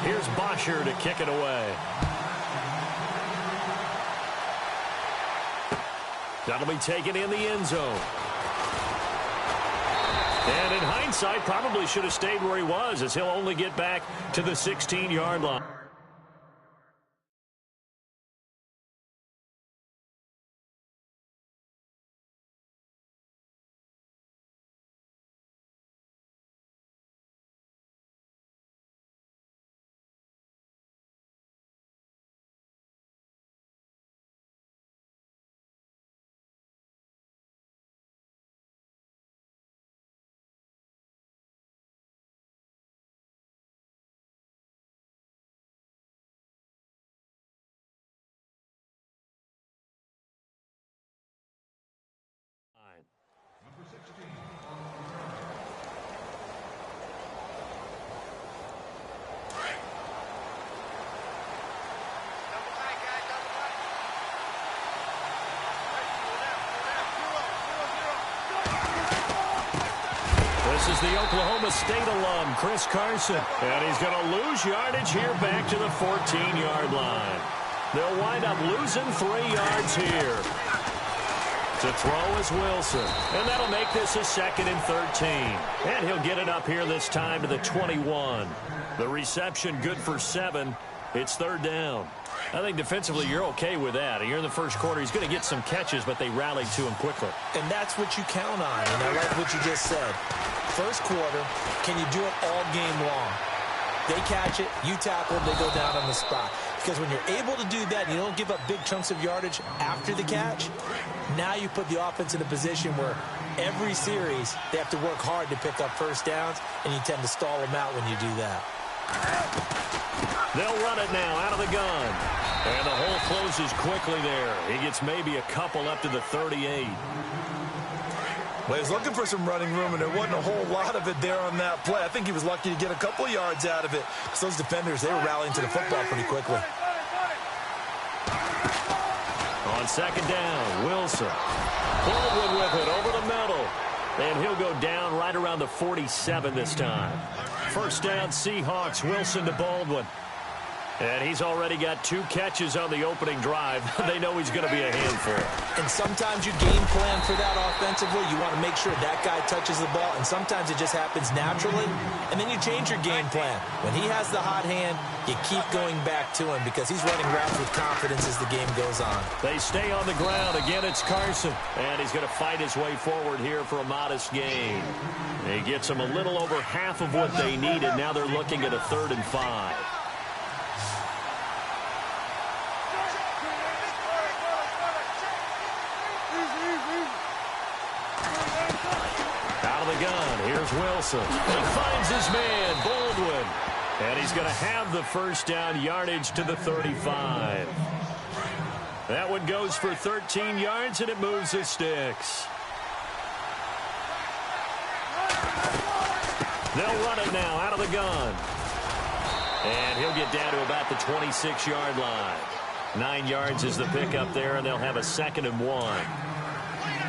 Here's Bosher to kick it away. That'll be taken in the end zone. And in hindsight, probably should have stayed where he was, as he'll only get back to the 16-yard line. Number 16. This is the Oklahoma State alum, Chris Carson. And he's going to lose yardage here back to the 14-yard line. They'll wind up losing 3 yards here. To throw is Wilson. And that'll make this a 2nd and 13. And he'll get it up here this time to the 21. The reception good for 7. It's 3rd down. I think defensively you're okay with that. Here in the first quarter, he's going to get some catches, but they rallied to him quickly. And that's what you count on. And I like what you just said. First quarter, can you do it all game long? They catch it, you tackle, they go down on the spot. Because when you're able to do that, you don't give up big chunks of yardage after the catch, now you put the offense in a position where every series they have to work hard to pick up first downs, and you tend to stall them out when you do that. They'll run it now out of the gun. And the hole closes quickly there. He gets maybe a couple up to the 38. Well, he was looking for some running room, and there wasn't a whole lot of it there on that play. I think he was lucky to get a couple yards out of it. So those defenders, they were rallying to the football pretty quickly. On 2nd down, Wilson. Baldwin with it over the middle. And he'll go down right around the 47 this time. 1st down, Seahawks. Wilson to Baldwin. And he's already got 2 catches on the opening drive. They know he's going to be a handful. And sometimes you game plan for that offensively. You want to make sure that guy touches the ball. And sometimes it just happens naturally. And then you change your game plan. When he has the hot hand, you keep going back to him because he's running routes with confidence as the game goes on. They stay on the ground. Again, it's Carson. And he's going to fight his way forward here for a modest gain. He gets them a little over half of what they needed. Now they're looking at a 3rd and 5. Here's Wilson. He finds his man, Baldwin. And he's going to have the 1st down yardage to the 35. That one goes for 13 yards, and it moves the sticks. They'll run it now out of the gun. And he'll get down to about the 26-yard line. 9 yards is the pickup there, and they'll have a 2nd and 1.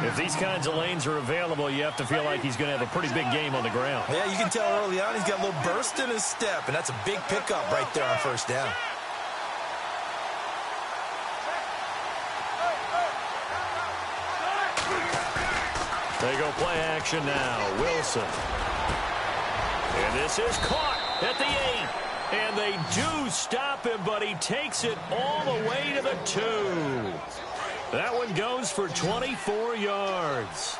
If these kinds of lanes are available, you have to feel like he's going to have a pretty big game on the ground. Yeah, you can tell early on he's got a little burst in his step, and that's a big pickup right there on 1st down. They go play action now. Wilson. And this is caught at the 8. And they do stop him, but he takes it all the way to the 2. That one goes for 24 yards.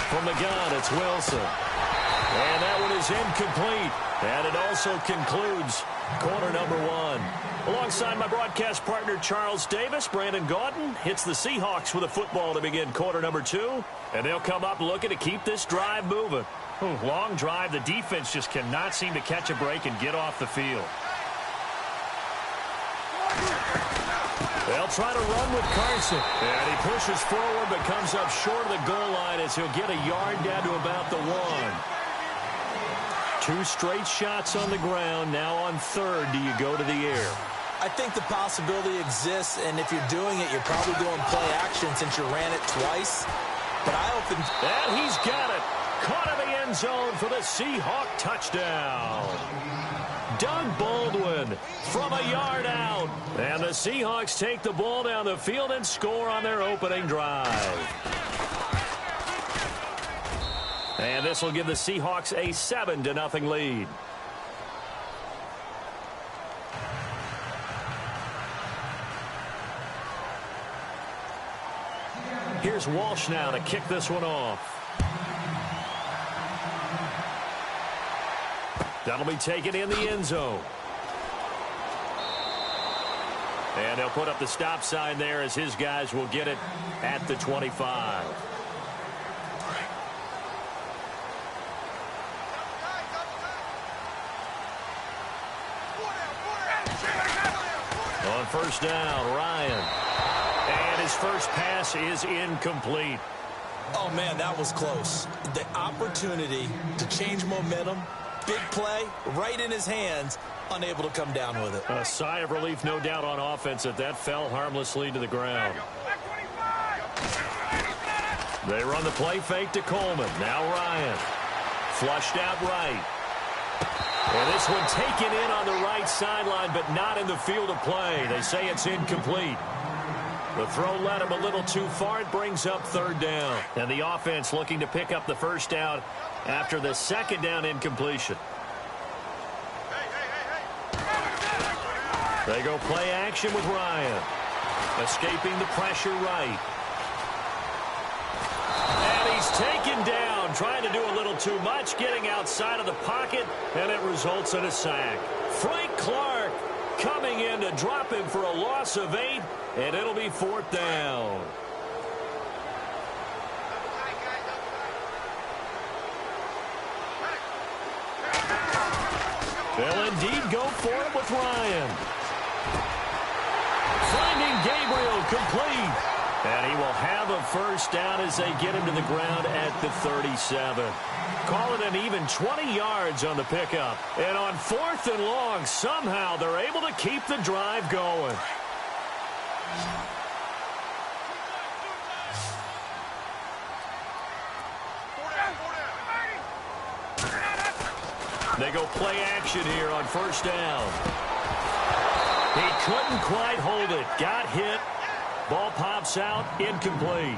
From the gun, it's Wilson. And that one is incomplete. And it also concludes quarter number 1. Alongside my broadcast partner, Charles Davis, Brandon Gaudin hits the Seahawks with a football to begin quarter number 2. And they'll come up looking to keep this drive moving. Long drive. The defense just cannot seem to catch a break and get off the field. They'll try to run with Carson. And he pushes forward but comes up short of the goal line as he'll get a yard down to about the 1. 2 straight shots on the ground. Now on 3rd, do you go to the air? I think the possibility exists, and if you're doing it, you're probably doing play action since you ran it twice. But I opened... And he's got it. Caught in the end zone for the Seahawk touchdown. Doug Baldwin from a yard out. And the Seahawks take the ball down the field and score on their opening drive. And this will give the Seahawks a 7-0 lead. Here's Walsh now to kick this one off. That'll be taken in the end zone. And he'll put up the stop sign there as his guys will get it at the 25. On first down, Ryan. And his first pass is incomplete. Oh, man, that was close. The opportunity to change momentum, big play, right in his hands, unable to come down with it. A sigh of relief, no doubt, on offense that fell harmlessly to the ground. They run the play fake to Coleman. Now Ryan. Flushed out right. And this one taken in on the right sideline, but not in the field of play. They say it's incomplete. The throw led him a little too far. It brings up third down. And the offense looking to pick up the first down after the second down incompletion. They go play action with Ryan. Escaping the pressure right. And he's taken down, trying to do a little too much, getting outside of the pocket, and it results in a sack. Frank Clark coming in to drop him for a loss of 8, and it'll be fourth down. They'll indeed go for it with Ryan. Finding Gabriel complete. And he will have a first down as they get him to the ground at the 37. Call it an even 20 yards on the pickup. And on fourth and long, somehow they're able to keep the drive going. They go play action here on first down. He couldn't quite hold it. Got hit. Ball pops out. Incomplete.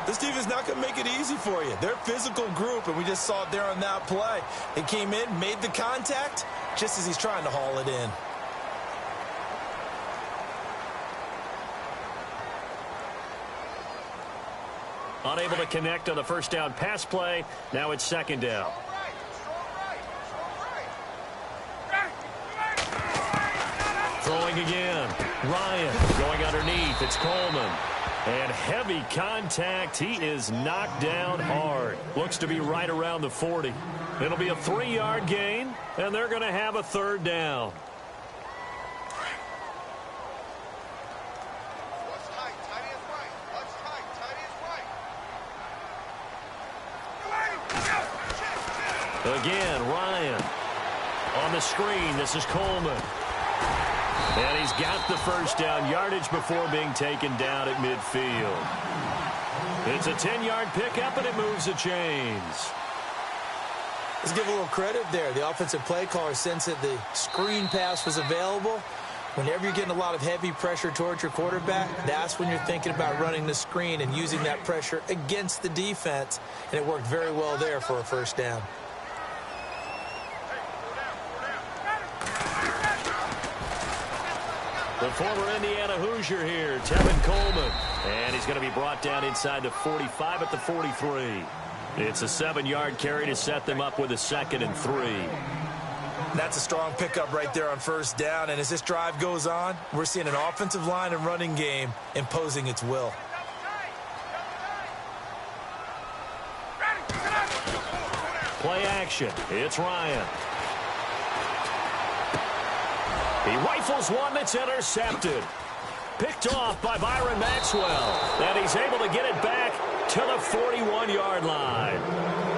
This defense is not going to make it easy for you. They're a physical group, and we just saw it there on that play. They came in, made the contact, just as he's trying to haul it in. Unable to connect on the first down pass play. Now it's second down. Throwing again. Ryan going underneath. It's Coleman. And heavy contact. He is knocked down hard. Looks to be right around the 40. It'll be a 3-yard gain, and they're going to have a third down. Again, Ryan. On the screen, this is Coleman. And he's got the first down yardage before being taken down at midfield. It's a 10-yard pickup, and it moves the chains. Let's give a little credit there. The offensive play caller sensed that the screen pass was available. Whenever you're getting a lot of heavy pressure towards your quarterback, that's when you're thinking about running the screen and using that pressure against the defense. And it worked very well there for a first down. The former Indiana Hoosier here, Tevin Coleman. And he's going to be brought down inside the 45 at the 43. It's a 7-yard carry to set them up with a 2nd and 3. That's a strong pickup right there on first down. And as this drive goes on, we're seeing an offensive line and running game imposing its will. Play action. It's Ryan. He rifles one that's intercepted. Picked off by Byron Maxwell. And he's able to get it back to the 41-yard line.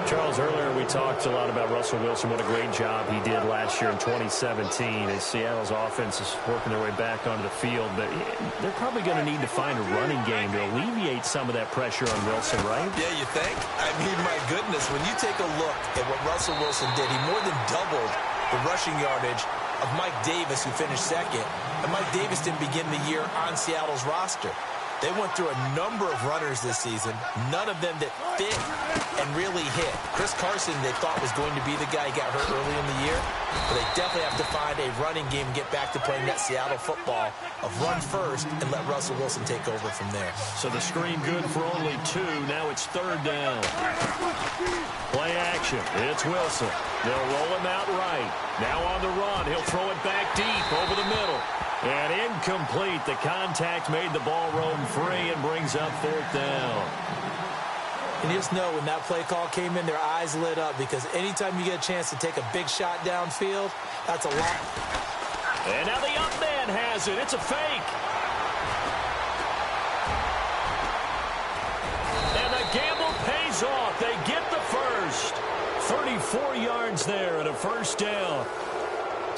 Charles, earlier we talked a lot about Russell Wilson, what a great job he did last year in 2017 as Seattle's offense is working their way back onto the field. But they're probably going to need to find a running game to alleviate some of that pressure on Wilson, right? Yeah, you think? I mean, my goodness, when you take a look at what Russell Wilson did, he more than doubled the rushing yardage of Mike Davis, who finished second. And Mike Davis didn't begin the year on Seattle's roster. They went through a number of runners this season, none of them that fit and really hit. Chris Carson, they thought was going to be the guy who got hurt early in the year, but they definitely have to find a running game and get back to playing that Seattle football of run first and let Russell Wilson take over from there. So the screen good for only 2. Now it's 3rd down. Play action. It's Wilson. They'll roll him out right. Now on the run. He'll throw it back deep over the middle. And incomplete. The contact made the ball roam free and brings up 4th down. And you just know when that play call came in, their eyes lit up because anytime you get a chance to take a big shot downfield, that's a lot. And now the up man has it. It's a fake. And the gamble pays off. They get the first. 34 yards there and a 1st down.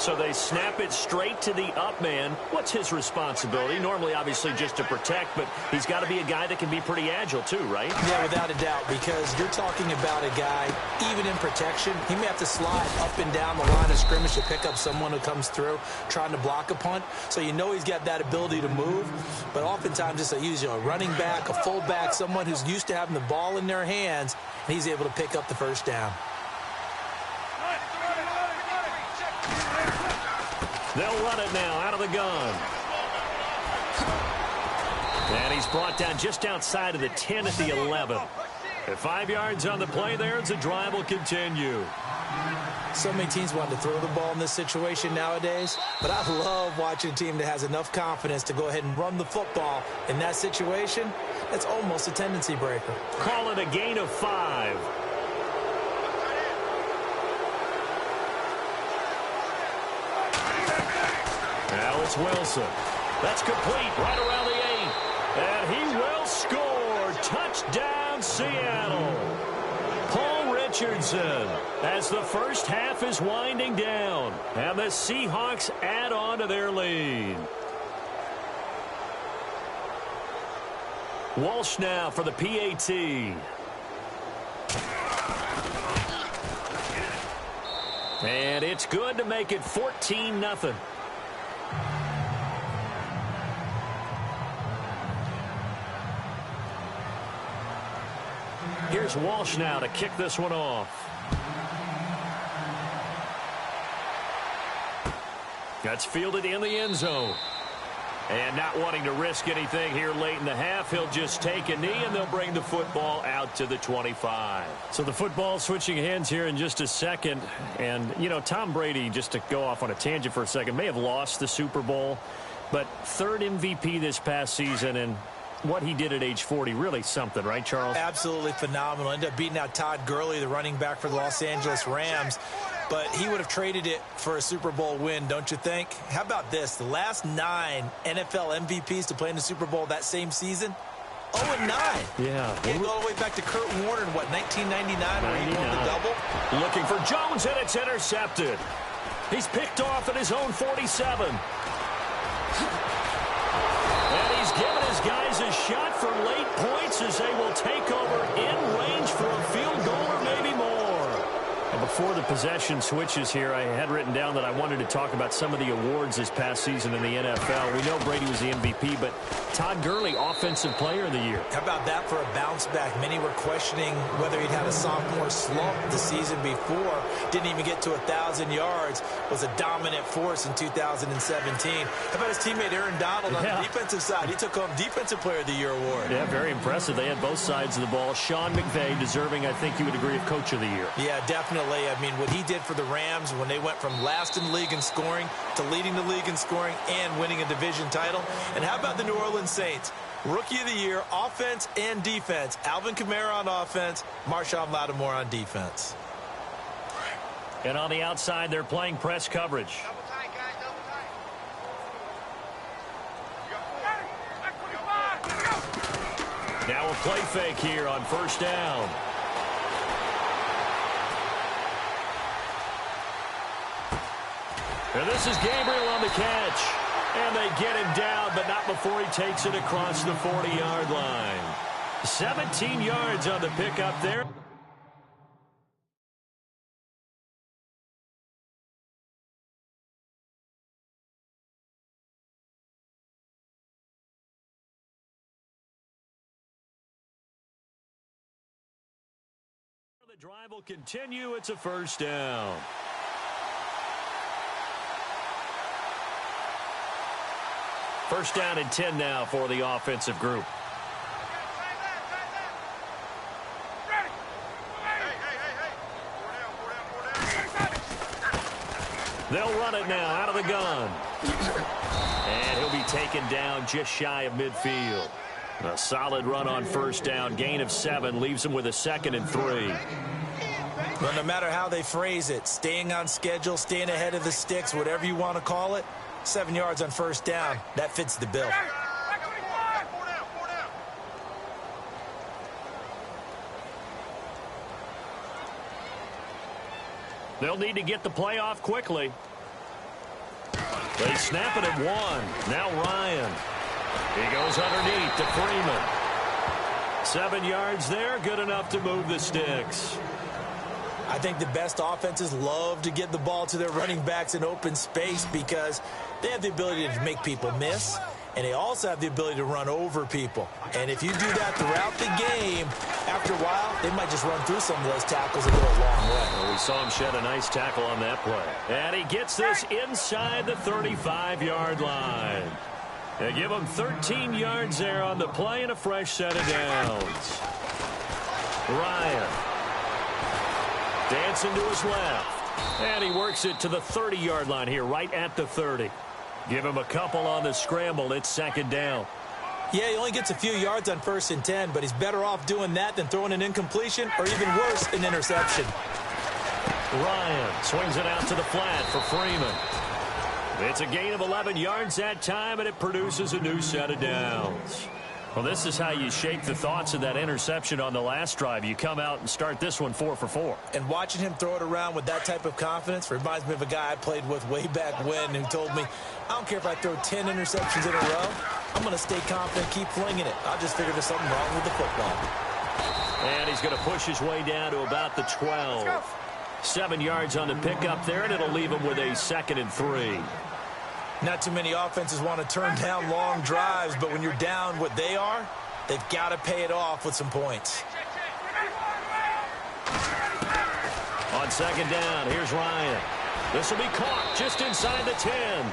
So they snap it straight to the up man. What's his responsibility? Normally, obviously, just to protect, but he's got to be a guy that can be pretty agile too, right? Yeah, without a doubt, because you're talking about a guy, even in protection, he may have to slide up and down the line of scrimmage to pick up someone who comes through trying to block a punt. So you know he's got that ability to move, but oftentimes it's usually a running back, a fullback, someone who's used to having the ball in their hands, and he's able to pick up the 1st down. They'll run it now out of the gun. And he's brought down just outside of the 10 at the 11. At 5 yards on the play there as the drive will continue. So many teams want to throw the ball in this situation nowadays, but I love watching a team that has enough confidence to go ahead and run the football in that situation. That's almost a tendency breaker. Call it a gain of 5. Now it's Wilson. That's complete right around the 8. And he will score. Touchdown, Seattle. Paul Richardson as the first half is winding down. And the Seahawks add on to their lead. Walsh now for the PAT. And it's good to make it 14-0. Here's Walsh now to kick this one off. That's fielded in the end zone. And not wanting to risk anything here late in the half, he'll just take a knee and they'll bring the football out to the 25. So the football switching hands here in just a second. And, you know, Tom Brady, just to go off on a tangent for a second, may have lost the Super Bowl, but 3rd MVP this past season, and what he did at age 40, really something, right, Charles? Absolutely phenomenal. Ended up beating out Todd Gurley, the running back for the Los Angeles Rams. But he would have traded it for a Super Bowl win, don't you think? How about this? The last 9 NFL MVPs to play in the Super Bowl that same season, 0-9. Yeah. Can't go all the way back to Kurt Warner in, what, 1999 where he won the double? Looking for Jones, and it's intercepted. He's picked off at his own 47. And he's given his guys a shot for late points as they will take over in range for a field goal or maybe more. And before the possession switches here, I had written down that I wanted to talk about some of the awards this past season in the NFL. We know Brady was the MVP, but Todd Gurley, Offensive Player of the Year. How about that for a bounce back? Many were questioning whether he'd had a sophomore slump the season before. Didn't even get to 1,000 yards. Was a dominant force in 2017. How about his teammate Aaron Donald on the defensive side? He took home Defensive Player of the Year award. Yeah, very impressive. They had both sides of the ball. Sean McVay deserving, I think you would agree, of Coach of the Year. Yeah, definitely. I mean, what he did for the Rams when they went from last in the league in scoring to leading the league in scoring and winning a division title. And how about the New Orleans Saints? Rookie of the Year, offense and defense. Alvin Kamara on offense, Marshawn Lattimore on defense. And on the outside, they're playing press coverage. Now a play fake here on first down. And this is Gabriel on the catch. And they get him down, but not before he takes it across the 40-yard line. 17 yards on the pickup there. The drive will continue. It's a first down. First down and 10 now for the offensive group. They'll run it now out of the gun. And he'll be taken down just shy of midfield. A solid run on first down. Gain of 7 leaves him with a 2nd and 3. Well, no matter how they phrase it, staying on schedule, staying ahead of the sticks, whatever you want to call it, 7 yards on first down, that fits the bill. They'll need to get the play off quickly. They snap it at 1. Now Ryan. He goes underneath to Freeman. 7 yards there, good enough to move the sticks. I think the best offenses love to get the ball to their running backs in open space because they have the ability to make people miss, and they also have the ability to run over people. And if you do that throughout the game, after a while, they might just run through some of those tackles and go a long way. Well, we saw him shed a nice tackle on that play. And he gets this inside the 35-yard line. They give him 13 yards there on the play and a fresh set of downs. Ryan. Dancing to his left. And he works it to the 30-yard line here, right at the 30. Give him a couple on the scramble. It's 2nd down. Yeah, he only gets a few yards on 1st and 10, but he's better off doing that than throwing an incompletion or even worse, an interception. Ryan swings it out to the flat for Freeman. It's a gain of 11 yards that time, and it produces a new set of downs. Well, this is how you shake the thoughts of that interception on the last drive. You come out and start this one 4 for 4. And watching him throw it around with that type of confidence reminds me of a guy I played with way back when who told me, I don't care if I throw 10 interceptions in a row. I'm going to stay confident, keep flinging it. I'll just figure there's something wrong with the football. And he's going to push his way down to about the 12. 7 yards on the pickup there, and it'll leave him with a 2nd and 3. Not too many offenses want to turn down long drives, but when you're down what they are, they've got to pay it off with some points. On 2nd down, here's Ryan. This will be caught just inside the 10.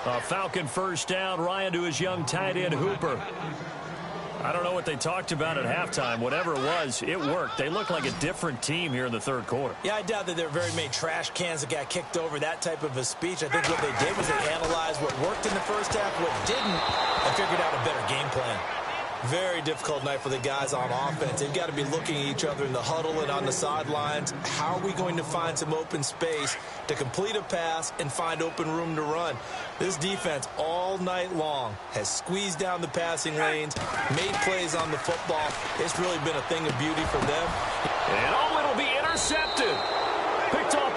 A Falcon first down. Ryan to his young tight end, Hooper. I don't know what they talked about at halftime. Whatever it was, it worked. They look like a different team here in the 3rd quarter. Yeah, I doubt that there are very many trash cans that got kicked over, that type of a speech. I think what they did was they analyzed what worked in the first half, what didn't, and figured out a better game plan. Very difficult night for the guys on offense. They've got to be looking at each other in the huddle and on the sidelines. How are we going to find some open space to complete a pass and find open room to run? This defense all night long has squeezed down the passing lanes, made plays on the football. It's really been a thing of beauty for them. And it'll be intercepted. Picked off